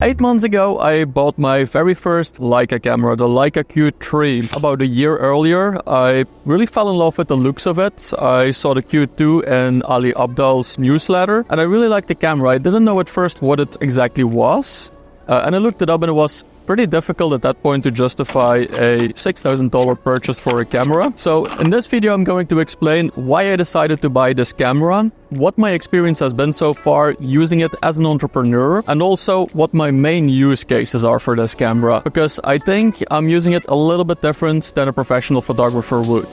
8 months ago, I bought my very first Leica camera, the Leica Q3. About a year earlier, I really fell in love with the looks of it. I saw the Q2 in Ali Abdaal's newsletter, and I really liked the camera. I didn't know at first what it exactly was, and I looked it up, and it was pretty difficult at that point to justify a $6,000 purchase for a camera. So in this video, I'm going to explain why I decided to buy this camera, what my experience has been so far using it as an entrepreneur, and also what my main use cases are for this camera, because I think I'm using it a little bit different than a professional photographer would.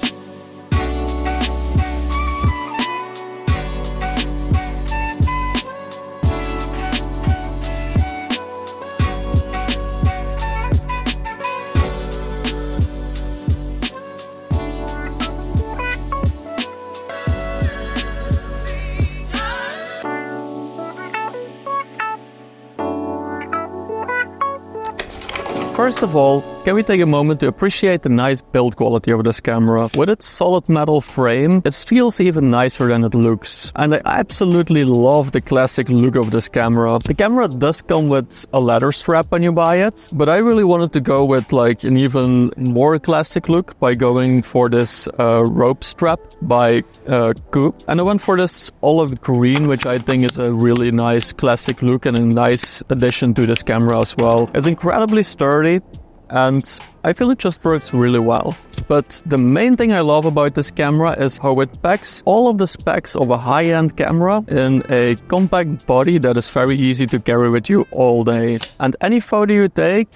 First of all, can we take a moment to appreciate the nice build quality of this camera? With its solid metal frame, it feels even nicer than it looks. And I absolutely love the classic look of this camera. The camera does come with a leather strap when you buy it, but I really wanted to go with like an even more classic look by going for this rope strap by Coupe. And I went for this olive green, which I think is a really nice classic look and a nice addition to this camera as well. It's incredibly sturdy, and I feel it just works really well. But the main thing I love about this camera is how it packs all of the specs of a high-end camera in a compact body that is very easy to carry with you all day. And any photo you take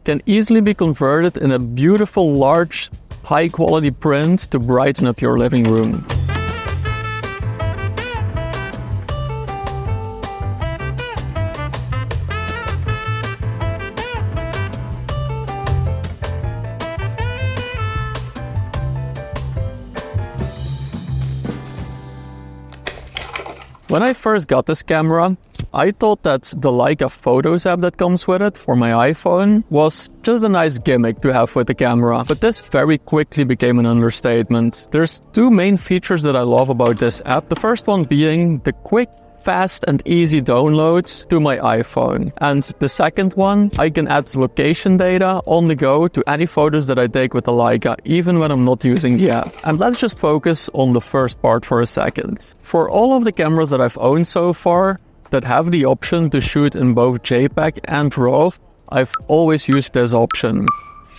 can easily be converted in a beautiful, large, high-quality print to brighten up your living room. When I first got this camera, I thought that the Leica Photos app that comes with it for my iPhone was just a nice gimmick to have with the camera, but this very quickly became an understatement. There's two main features that I love about this app. The first one being the quick, fast and easy downloads to my iPhone. And the second one, I can add location data on the go to any photos that I take with the Leica, even when I'm not using the app. And let's just focus on the first part for a second. For all of the cameras that I've owned so far that have the option to shoot in both JPEG and RAW, I've always used this option.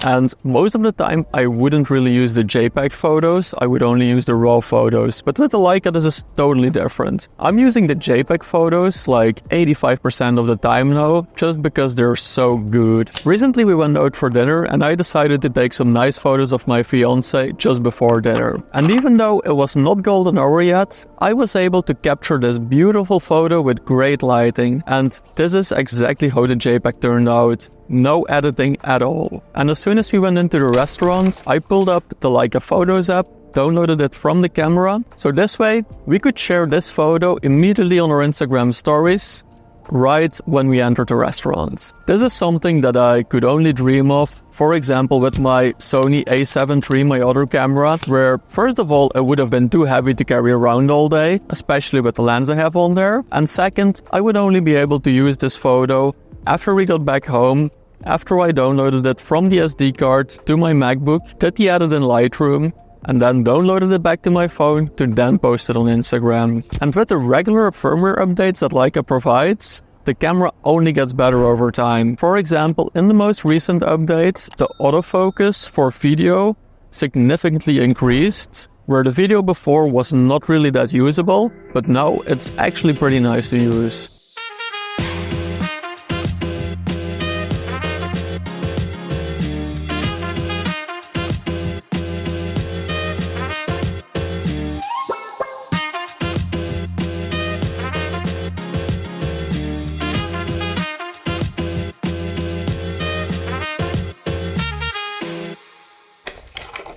And most of the time, I wouldn't really use the JPEG photos, I would only use the RAW photos. But with the Leica, this is totally different. I'm using the JPEG photos like 85% of the time now, just because they're so good. Recently, we went out for dinner, and I decided to take some nice photos of my fiancé just before dinner. And even though it was not golden hour yet, I was able to capture this beautiful photo with great lighting. And this is exactly how the JPEG turned out. No editing at all. And as soon as we went into the restaurant, I pulled up the Leica Photos app, downloaded it from the camera. So this way, we could share this photo immediately on our Instagram stories right when we entered the restaurant. This is something that I could only dream of, for example, with my Sony A7 III, my other camera, where first of all, it would have been too heavy to carry around all day, especially with the lens I have on there. And second, I would only be able to use this photo after we got back home, after I downloaded it from the SD card to my MacBook, did the edit in Lightroom, and then downloaded it back to my phone to then post it on Instagram. And with the regular firmware updates that Leica provides, the camera only gets better over time. For example, in the most recent update, the autofocus for video significantly increased, where the video before was not really that usable, but now it's actually pretty nice to use.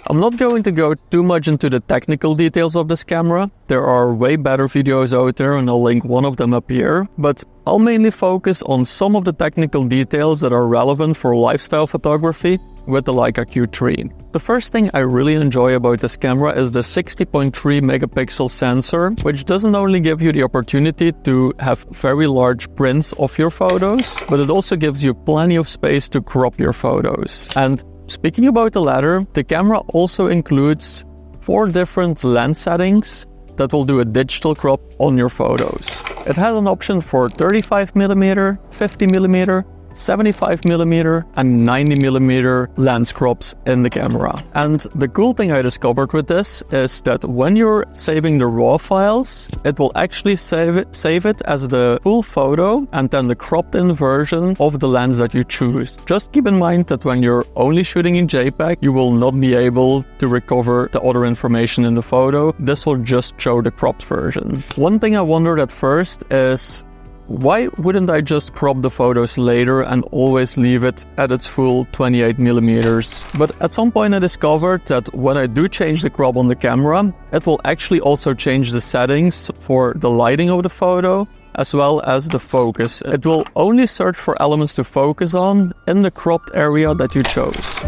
I'm not going to go too much into the technical details of this camera. There are way better videos out there, and I'll link one of them up here. But I'll mainly focus on some of the technical details that are relevant for lifestyle photography with the Leica Q3. The first thing I really enjoy about this camera is the 60.3 megapixel sensor, which doesn't only give you the opportunity to have very large prints of your photos, but it also gives you plenty of space to crop your photos. And speaking about the latter, the camera also includes 4 different lens settings that will do a digital crop on your photos. It has an option for 35mm, 50mm, 75mm and 90mm lens crops in the camera. And the cool thing I discovered with this is that when you're saving the RAW files, it will actually save it as the full photo and then the cropped in version of the lens that you choose. Just keep in mind that when you're only shooting in JPEG, you will not be able to recover the other information in the photo. This will just show the cropped version. One thing I wondered at first is, why wouldn't I just crop the photos later and always leave it at its full 28mm? But at some point I discovered that when I do change the crop on the camera, it will actually also change the settings for the lighting of the photo as well as the focus. It will only search for elements to focus on in the cropped area that you chose.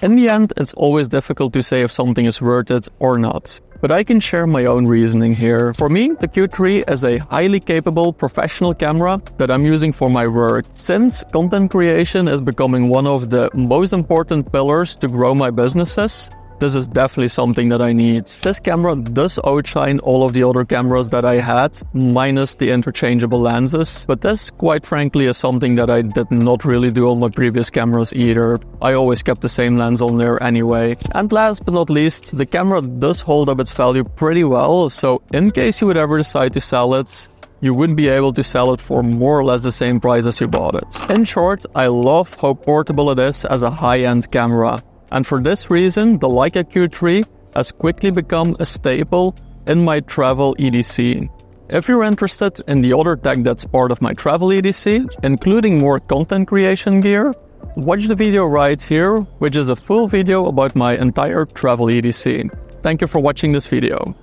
In the end, it's always difficult to say if something is worth it or not. But I can share my own reasoning here. For me, the Q3 is a highly capable professional camera that I'm using for my work. Since content creation is becoming one of the most important pillars to grow my businesses, this is definitely something that I need. This camera does outshine all of the other cameras that I had, minus the interchangeable lenses. But this, quite frankly, is something that I did not really do on my previous cameras either. I always kept the same lens on there anyway. And last but not least, the camera does hold up its value pretty well, so in case you would ever decide to sell it, you would be able to sell it for more or less the same price as you bought it. In short, I love how portable it is as a high-end camera. And for this reason, the Leica Q3 has quickly become a staple in my travel EDC. If you're interested in the other tech that's part of my travel EDC, including more content creation gear, watch the video right here, which is a full video about my entire travel EDC. Thank you for watching this video.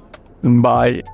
Bye.